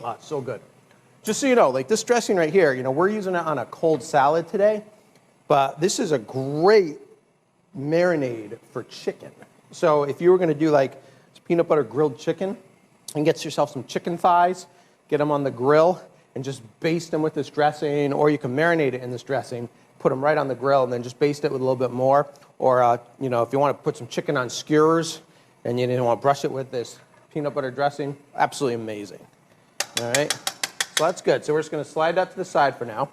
Speaker 2: Oh, it's so good. Just so you know, like this dressing right here, you know, we're using it on a cold salad today, but this is a great marinade for chicken. So if you were going to do like peanut butter grilled chicken and get yourself some chicken thighs, get them on the grill and just baste them with this dressing, or you can marinate it in this dressing, put them right on the grill and then just baste it with a little bit more. Or, you know, if you want to put some chicken on skewers and you didn't want to brush it with this peanut butter dressing, absolutely amazing. All right. So that's good. So we're just going to slide that to the side for now.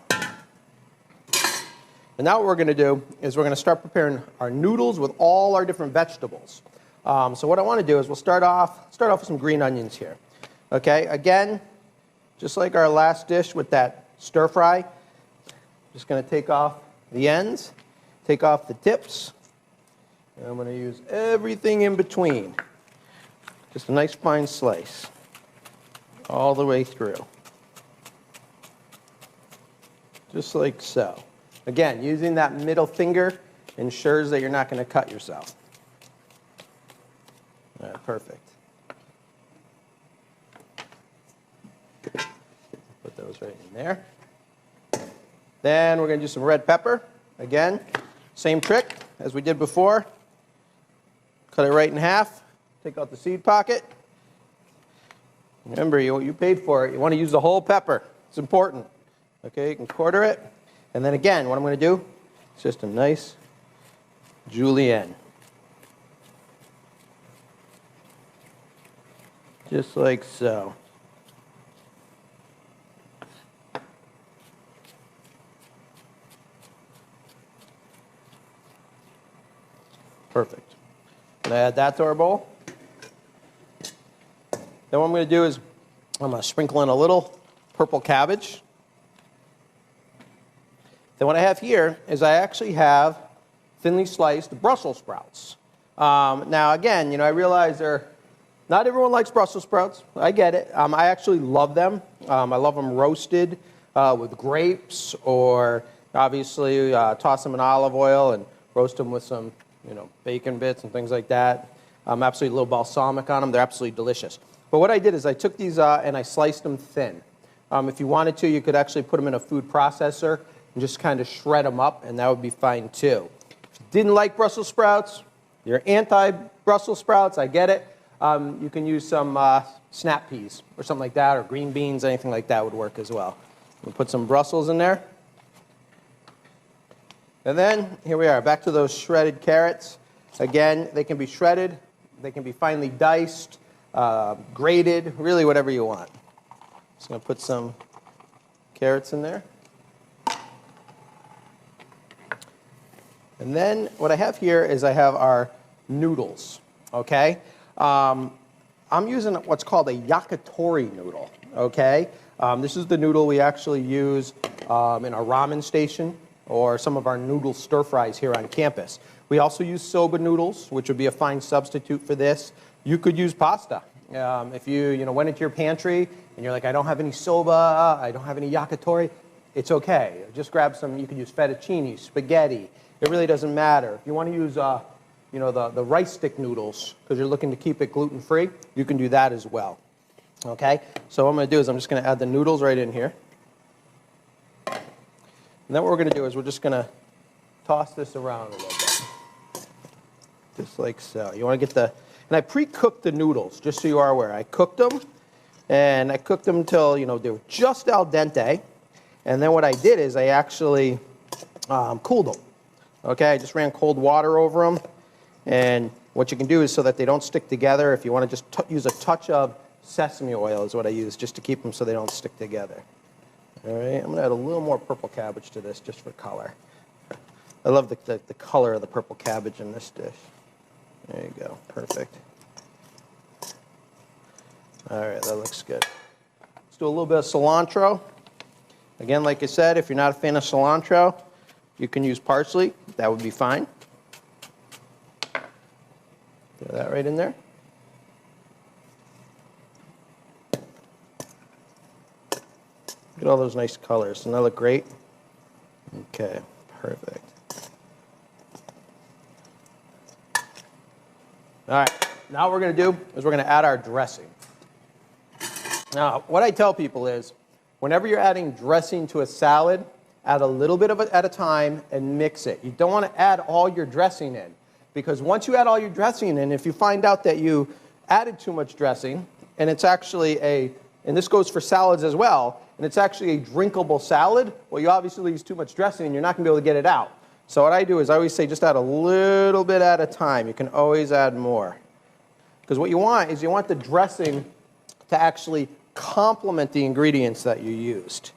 Speaker 2: And now what we're going to do is we're going to start preparing our noodles with all our different vegetables. So what I want to do is we'll start off with some green onions here. Okay, again, just like our last dish with that stir fry, just going to take off the ends, take off the tips, and I'm going to use everything in between. Just a nice fine slice all the way through. Just like so. Again, using that middle finger ensures that you're not going to cut yourself. All right, perfect. Put those right in there. Then we're going to do some red pepper. Again, same trick as we did before. Cut it right in half. Take out the seed pocket. Remember, you paid for it. You want to use the whole pepper. It's important. Okay, you can quarter it. And then again, what I'm going to do is just a nice julienne. Just like so. Perfect. I'm going to add that to our bowl. Then what I'm going to do is I'm going to sprinkle in a little purple cabbage. Then what I have here is I actually have thinly sliced Brussels sprouts. Now again, you know, I realize not everyone likes Brussels sprouts. I get it. I actually love them. I love them roasted with grapes or, Obviously, toss them in olive oil and roast them with some, you know, bacon bits and things like that. Absolutely a little balsamic on them. They're absolutely delicious. But what I did is I took these and I sliced them thin. If you wanted to, you could actually put them in a food processor and just kind of shred them up, and that would be fine too. If you didn't like Brussels sprouts, you're anti-Brussels sprouts, I get it. You can use some snap peas or something like that, or green beans, anything like that would work as well. We'll put some Brussels in there. And then, here we are, back to those shredded carrots. Again, they can be shredded, they can be finely diced, grated, really whatever you want. Just going to put some carrots in there. And then what I have here is I have our noodles, okay? I'm using what's called a yakitori noodle, okay? This is the noodle we actually use in our ramen station or some of our noodle stir fries here on campus. We also use soba noodles, which would be a fine substitute for this. You could use pasta. If you went into your pantry and you're like, I don't have any soba, I don't have any yakitori, it's okay. Just grab some. You could use fettuccine, spaghetti. It really doesn't matter. If you want to use the rice stick noodles because you're looking to keep it gluten-free, you can do that as well. Okay? So what I'm going to do is I'm just going to add the noodles right in here. And then what we're going to do is we're just going to toss this around a little bit. Just like so. You want to get and I pre-cooked the noodles, just so you are aware. I cooked them, and I cooked them until, they were just al dente. And then what I did is I actually cooled them. Okay, I just ran cold water over them. And what you can do is so that they don't stick together, if you want to just use a touch of sesame oil is what I use, just to keep them so they don't stick together. All right, I'm going to add a little more purple cabbage to this just for color. I love the color of the purple cabbage in this dish. There you go, perfect. All right, that looks good. Let's do a little bit of cilantro. Again, like I said, if you're not a fan of cilantro, you can use parsley. That would be fine. Throw that right in there. Look at all those nice colors. Doesn't that look great? Okay, perfect. All right, now what we're going to do is we're going to add our dressing. Now, what I tell people is, whenever you're adding dressing to a salad, add a little bit of it at a time and mix it. You don't want to add all your dressing in, because once you add all your dressing in, if you find out that you added too much dressing, and it's actually and this goes for salads as well, and it's actually a drinkable salad, well, you obviously use too much dressing and you're not going to be able to get it out. So what I do is I always say just add a little bit at a time. You can always add more. Because what you want is you want the dressing to actually complement the ingredients that you used.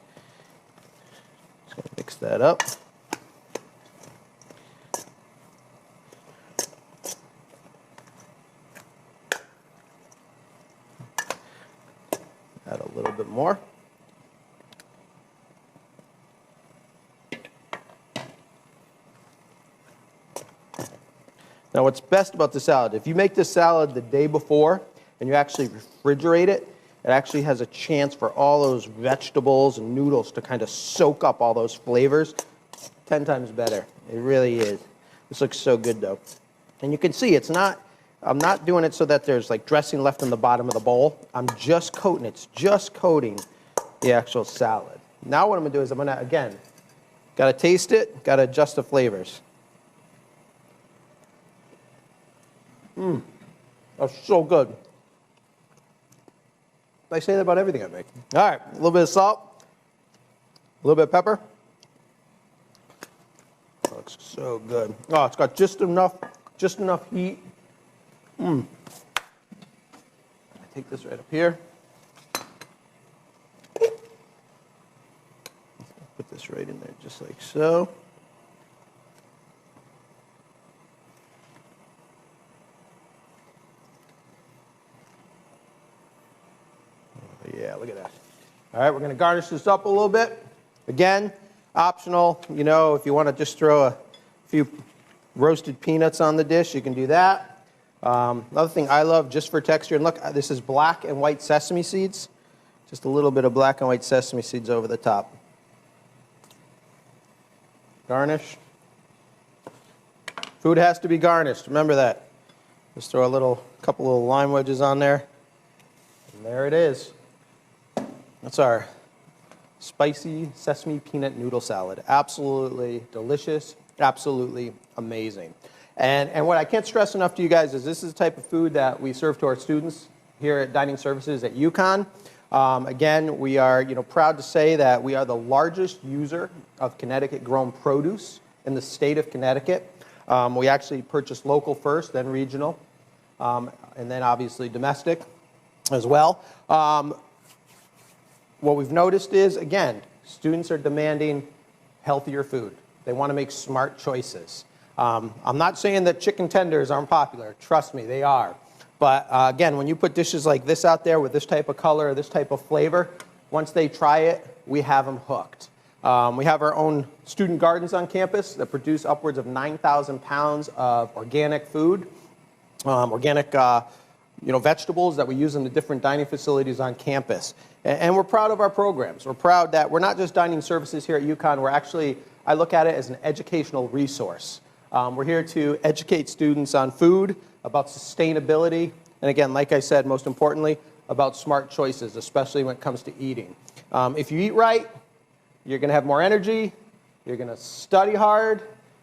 Speaker 2: Just going to mix that up. Add a little bit more. Now, what's best about the salad, if you make this salad the day before and you actually refrigerate it, it actually has a chance for all those vegetables and noodles to kind of soak up all those flavors. 10 times better. It really is. This looks so good, though. And you can see I'm not doing it so that there's like dressing left in the bottom of the bowl. I'm just coating it. It's just coating the actual salad. Now what I'm going to do is I'm going to, again, got to taste it, got to adjust the flavors. That's so good. I say that about everything I make. All right, a little bit of salt, a little bit of pepper. That looks so good. Oh, it's got just enough heat. I take this right up here. Put this right in there, just like so. Yeah, look at that. All right, we're going to garnish this up a little bit. Again, optional. If you want to just throw a few roasted peanuts on the dish, you can do that. Another thing I love just for texture, and look, this is black and white sesame seeds. Just a little bit of black and white sesame seeds over the top. Garnish. Food has to be garnished, remember that. Just throw a couple little lime wedges on there. And there it is. That's our spicy sesame peanut noodle salad. Absolutely delicious, absolutely amazing. And what I can't stress enough to you guys is this is the type of food that we serve to our students here at Dining Services at UConn. Again, we are proud to say that we are the largest user of Connecticut-grown produce in the state of Connecticut. We actually purchase local first, then regional, and then obviously domestic as well. What we've noticed is, again, students are demanding healthier food. They want to make smart choices. I'm not saying that chicken tenders aren't popular. Trust me, they are. But again, when you put dishes like this out there with this type of color, this type of flavor, once they try it, we have them hooked. We have our own student gardens on campus that produce upwards of 9,000 pounds of organic food, organic vegetables that we use in the different dining facilities on campus. And we're proud of our programs. We're proud that we're not just dining services here at UConn. We're actually, I look at it as an educational resource. We're here to educate students on food, about sustainability, and again, like I said, most importantly, about smart choices, especially when it comes to eating. If you eat right, you're going to have more energy, you're going to study hard,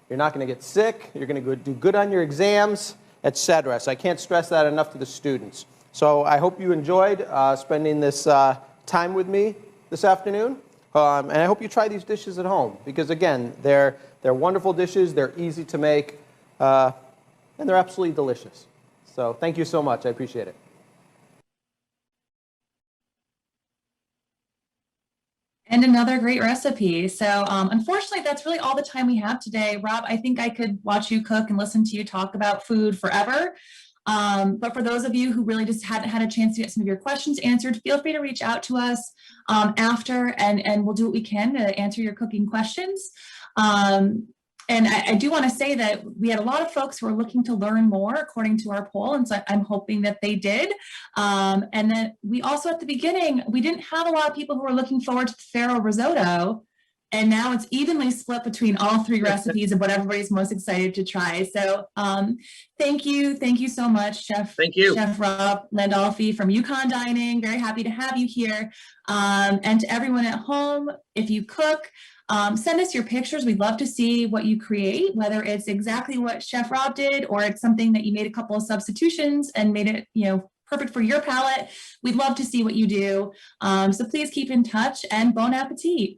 Speaker 2: you're not going to get sick, you're going to do good on your exams, etc. So I can't stress that enough to the students. So I hope you enjoyed spending this time with me this afternoon, and I hope you try these dishes at home, because again, they're wonderful dishes, they're easy to make, and they're absolutely delicious. So thank you so much. I appreciate it.
Speaker 1: And another great recipe. So unfortunately, that's really all the time we have today. Rob, I think I could watch you cook and listen to you talk about food forever. But for those of you who really just hadn't had a chance to get some of your questions answered, feel free to reach out to us after, and we'll do what we can to answer your cooking questions. And I do want to say that we had a lot of folks who are looking to learn more according to our poll, and so I'm hoping that they did. And then we also, at the beginning, we didn't have a lot of people who were looking forward to the Farro Risotto, and now it's evenly split between all three recipes of what everybody's most excited to try. So thank you so much, Chef Rob Landolphi from UConn Dining. Very happy to have you here. And to everyone at home, if you cook, send us your pictures. We'd love to see what you create, whether it's exactly what Chef Rob did or it's something that you made a couple of substitutions and made it, perfect for your palate. We'd love to see what you do. So please keep in touch, and bon appetit.